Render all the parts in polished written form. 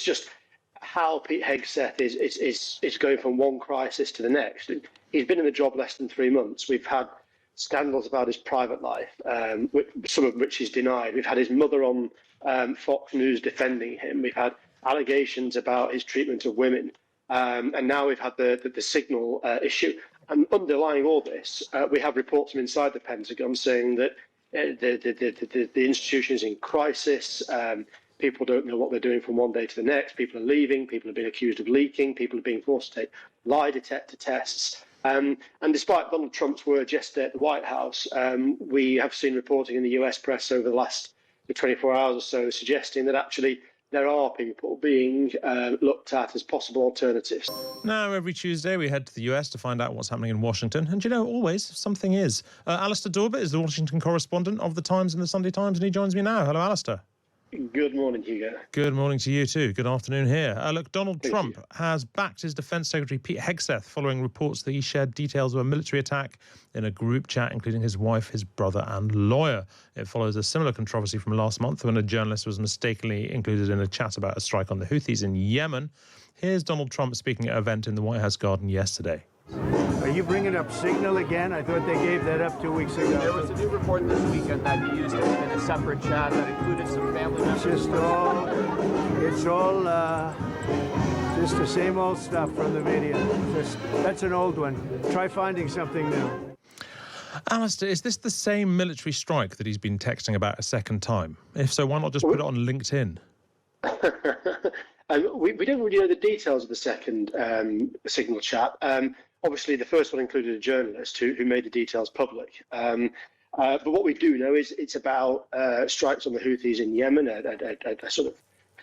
It's just how Pete Hegseth is going from one crisis to the next. He's been in the job less than 3 months. We've had scandals about his private life, some of which he's denied. We've had his mother on Fox News defending him. We've had allegations about his treatment of women. And now we've had the signal issue. And underlying all this, we have reports from inside the Pentagon saying that the institution is in crisis. People don't know what they're doing from one day to the next. People are leaving. People are being accused of leaking. People are being forced to take lie detector tests. And despite Donald Trump's words yesterday at the White House, we have seen reporting in the US press over the last 24 hours or so suggesting that actually there are people being looked at as possible alternatives. Now, every Tuesday, we head to the US to find out what's happening in Washington. And, always something is. Alistair Dawber is the Washington Correspondent of the Times and the Sunday Times, and he joins me now. Hello, Alistair. Good morning, Hugo. Good morning to you too. Good afternoon here. Look, Donald Trump has backed his Defence Secretary Pete Hegseth following reports that he shared details of a military attack in a group chat, including his wife, his brother and lawyer. It follows a similar controversy from last month when a journalist was mistakenly included in a chat about a strike on the Houthis in Yemen. Here's Donald Trump speaking at an event in the White House garden yesterday. Are you bringing up Signal again? I thought they gave that up 2 weeks ago. There was a new report this weekend that he used it in a separate chat that included some family members. It's all just the same old stuff from the media. That's an old one. Try finding something new. Alistair, is this the same military strike that he's been texting about a second time? If so, why not just put it on LinkedIn? We don't really know the details of the second signal chat. Obviously, the first one included a journalist who made the details public. But what we do know is it's about strikes on the Houthis in Yemen, a sort of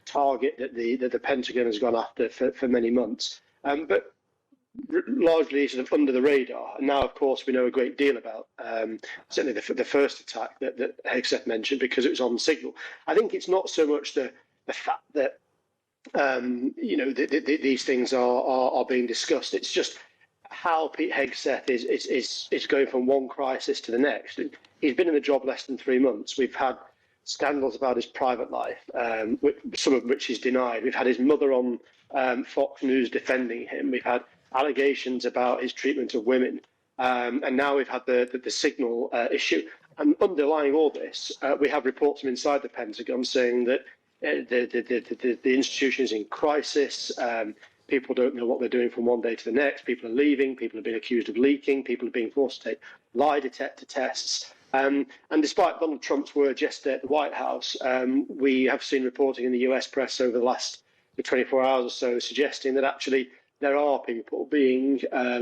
target that the Pentagon has gone after for many months. But largely sort of under the radar. And now, of course, we know a great deal about certainly the first attack that Hegseth mentioned because it was on signal. I think it's not so much the fact that these things are being discussed. It's just how Pete Hegseth is going from one crisis to the next. He's been in the job less than 3 months. We've had scandals about his private life, some of which he's denied. We've had his mother on Fox News defending him. We've had allegations about his treatment of women. And now we've had the signal issue. And underlying all this, we have reports from inside the Pentagon saying that the institution is in crisis. People don't know what they're doing from one day to the next. People are leaving. People are being accused of leaking. People are being forced to take lie detector tests. And despite Donald Trump's words yesterday at the White House, we have seen reporting in the US press over the last 24 hours or so suggesting that actually there are people being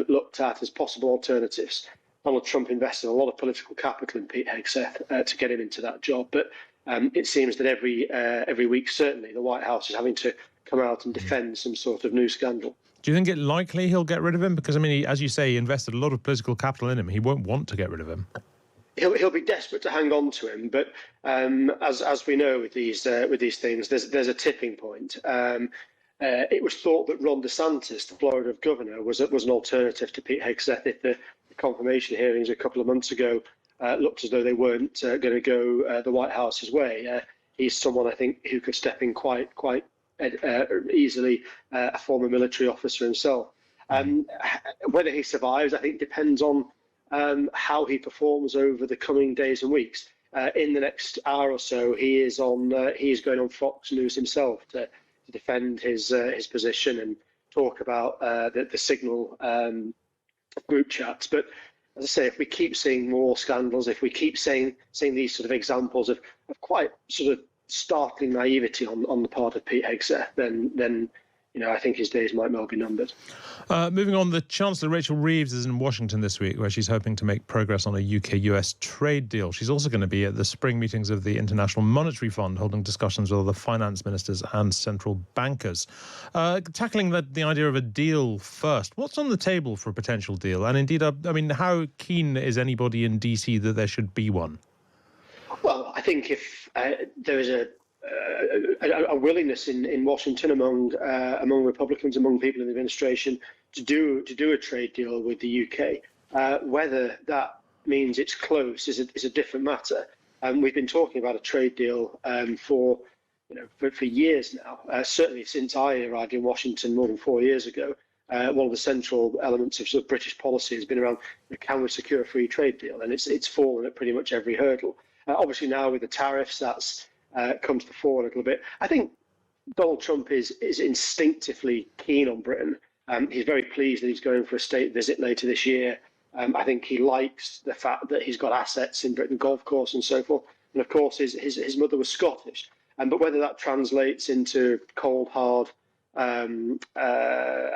looked at as possible alternatives. Donald Trump invested a lot of political capital in Pete Hegseth to get him into that job. But it seems that every week, certainly, the White House is having to come out and defend some sort of new scandal. Do you think it likely he'll get rid of him? Because, as you say, he invested a lot of political capital in him. He won't want to get rid of him. He'll be desperate to hang on to him. But as we know with these things, there's a tipping point. It was thought that Ron DeSantis, the Florida governor, was an alternative to Pete Hegseth if the confirmation hearings a couple of months ago looked as though they weren't going to go the White House's way. He's someone, I think, who could step in quite easily, a former military officer himself. Whether he survives, I think, depends on how he performs over the coming days and weeks. In the next hour or so, he is going on Fox News himself to defend his position and talk about the signal group chats. But as I say, if we keep seeing more scandals, if we keep seeing these sort of examples of quite sort of startling naivety on the part of Pete Hegseth, then I think his days might well be numbered. Moving on, the Chancellor Rachel Reeves is in Washington this week, where she's hoping to make progress on a UK-US trade deal. She's also going to be at the spring meetings of the International Monetary Fund, holding discussions with other finance ministers and central bankers. Tackling the idea of a deal first, what's on the table for a potential deal? And indeed, how keen is anybody in DC that there should be one? Well, I think if there is a willingness in Washington among Republicans, among people in the administration, to do a trade deal with the UK. Whether that means it's close is a different matter. We've been talking about a trade deal for for years now, certainly since I arrived in Washington more than 4 years ago. One of the central elements of sort of British policy has been around, can we secure a free trade deal? And it's fallen at pretty much every hurdle. Obviously now with the tariffs, that's come to the fore a little bit. I think Donald Trump is instinctively keen on Britain. He's very pleased that he's going for a state visit later this year. I think he likes the fact that he's got assets in Britain, golf course and so forth. And of course, his mother was Scottish. But whether that translates into cold, hard,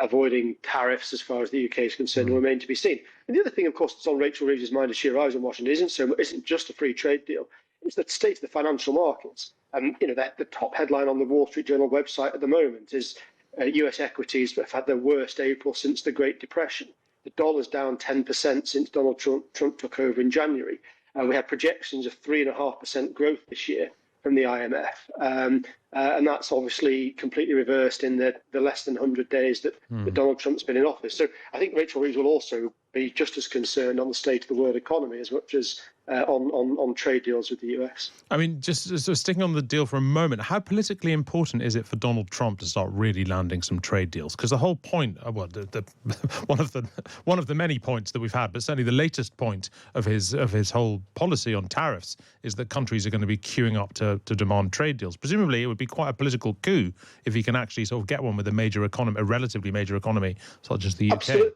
avoiding tariffs as far as the UK is concerned will remain to be seen. And the other thing, of course, that's on Rachel Reeves' mind as she arrives in Washington isn't just a free trade deal. It's the state of the financial markets. The top headline on the Wall Street Journal website at the moment is US equities have had their worst April since the Great Depression. The dollar's down 10% since Donald Trump took over in January. We have projections of 3.5% growth this year from the IMF. And that's obviously completely reversed in the less than 100 days that Donald Trump's been in office. So I think Rachel Reeves will also be just as concerned on the state of the world economy as much as on trade deals with the US. I mean, just so sticking on the deal for a moment, how politically important is it for Donald Trump to start really landing some trade deals? Because the whole point, one of the many points that we've had, but certainly the latest point of his whole policy on tariffs is that countries are going to be queuing up to demand trade deals. Presumably, it would be quite a political coup if he can actually sort of get one with a relatively major economy such as the UK. Absolutely.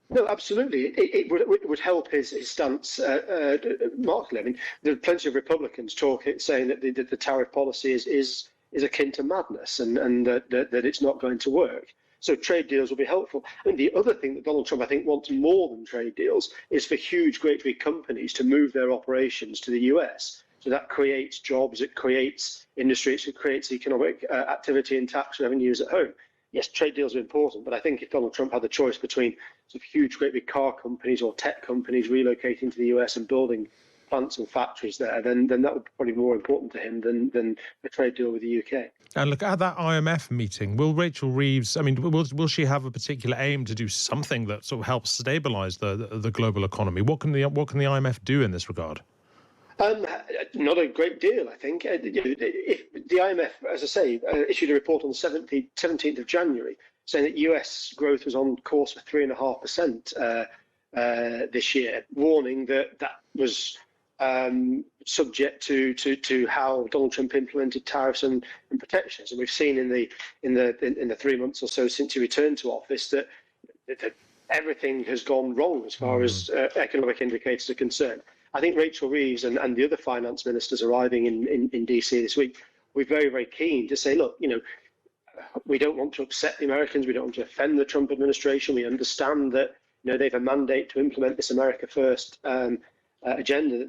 No, absolutely. It would help his stance markedly. I mean, there are plenty of Republicans saying that the tariff policy is akin to madness and that it's not going to work. So trade deals will be helpful. I mean, the other thing that Donald Trump, I think, wants more than trade deals is for great big companies to move their operations to the US. So that creates jobs, it creates industries, it creates economic activity and tax revenues at home. Yes, trade deals are important, but I think if Donald Trump had the choice between sort of huge, great big car companies or tech companies relocating to the US and building plants and factories there, then that would probably be more important to him than a trade deal with the UK. And look, at that IMF meeting, will Rachel Reeves, I mean, will she have a particular aim to do something that sort of helps stabilise the global economy? What can the IMF do in this regard? Not a great deal, I think. If the IMF, as I say, issued a report on the 17th of January saying that US growth was on course for 3.5% this year, warning that was subject to how Donald Trump implemented tariffs and protections. And we've seen in the 3 months or so since he returned to office that everything has gone wrong as far as economic indicators are concerned. I think Rachel Reeves and the other finance ministers arriving in DC this week, we're very, very keen to say, look, we don't want to upset the Americans. We don't want to offend the Trump administration. We understand that, they have a mandate to implement this America First agenda that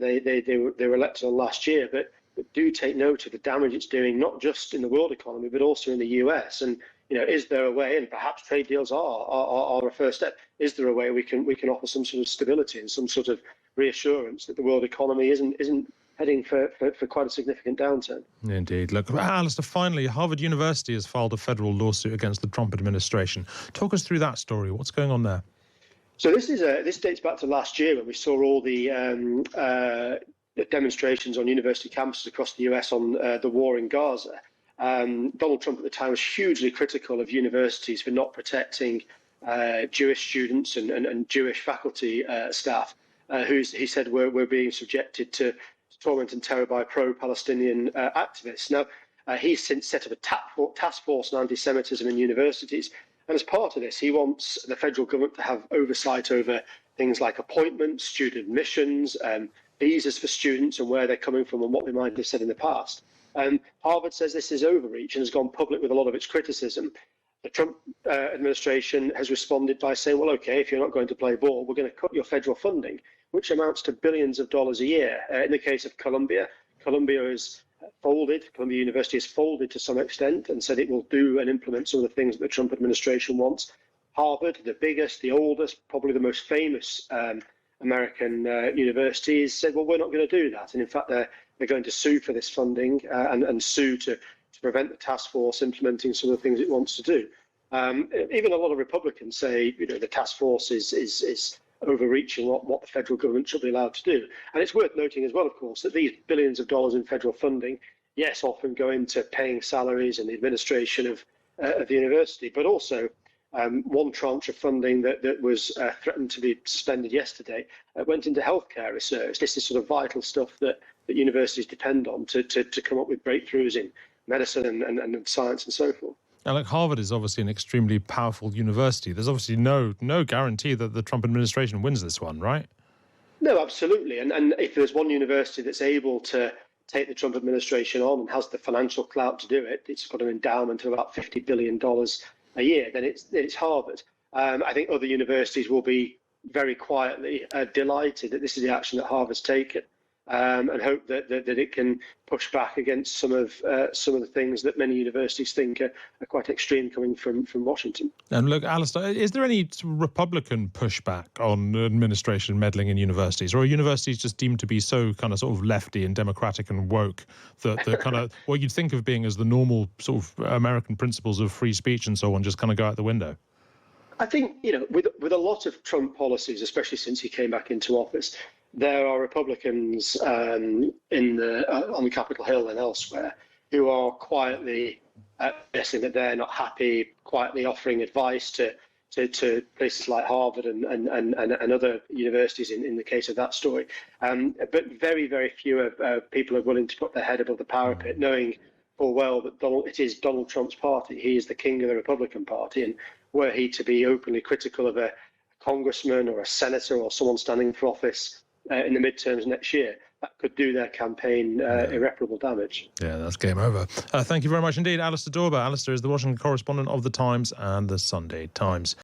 they were elected on last year. But do take note of the damage it's doing, not just in the world economy, but also in the US. And, is there a way, and perhaps trade deals are a first step, is there a way we can offer some sort of stability and some sort of reassurance that the world economy isn't heading for quite a significant downturn? Indeed. Look, Alistair, finally, Harvard University has filed a federal lawsuit against the Trump administration. Talk us through that story. What's going on there? So this dates back to last year when we saw all the demonstrations on university campuses across the US on the war in Gaza. Donald Trump at the time was hugely critical of universities for not protecting Jewish students and Jewish faculty staff, who he said were being subjected to torment and terror by pro-Palestinian activists. Now, he's since set up a task force on anti-Semitism in universities. And as part of this, he wants the federal government to have oversight over things like appointments, student admissions, visas for students and where they're coming from and what they might have said in the past. Harvard says this is overreach and has gone public with a lot of its criticism. The Trump administration has responded by saying, well, OK, if you're not going to play ball, we're going to cut your federal funding, which amounts to billions of dollars a year. In the case of Columbia is folded. Columbia University has folded to some extent and said it will do and implement some of the things that the Trump administration wants. Harvard, the biggest, the oldest, probably the most famous American university, said, well, we're not going to do that. And in fact, they're going to sue for this funding and sue to prevent the task force implementing some of the things it wants to do. Even a lot of Republicans say, the task force is overreaching what the federal government should be allowed to do. And it's worth noting as well, of course, that these billions of dollars in federal funding yes, often go into paying salaries and the administration of the university, but also one tranche of funding that was threatened to be suspended yesterday went into healthcare research. This is sort of vital stuff that universities depend on to come up with breakthroughs in medicine and science and so forth. Now, look, Harvard is obviously an extremely powerful university. There's obviously no guarantee that the Trump administration wins this one, right? No, absolutely. And if there's one university that's able to take the Trump administration on and has the financial clout to do it, it's got an endowment of about $50 billion a year, then it's Harvard. I think other universities will be very quietly delighted that this is the action that Harvard's taken, and hope that it can push back against some of the things that many universities think are quite extreme coming from Washington. And look, Alistair, is there any Republican pushback on administration meddling in universities, or are universities just deemed to be so kind of sort of lefty and democratic and woke that the kind of what you'd think of being as the normal sort of American principles of free speech and so on just kind of go out the window? I think, with a lot of Trump policies, especially since he came back into office, there are Republicans on the Capitol Hill and elsewhere who are quietly guessing that they're not happy, quietly offering advice to places like Harvard and other universities in the case of that story. But very, very few people are willing to put their head above the parapet, knowing full well that it is Donald Trump's party. He is the king of the Republican Party, and were he to be openly critical of a congressman or a senator or someone standing for office in the midterms next year, that could do their campaign irreparable damage. Yeah, that's game over. Thank you very much indeed, Alistair Dawber. Alistair is the Washington correspondent of the Times and the Sunday Times.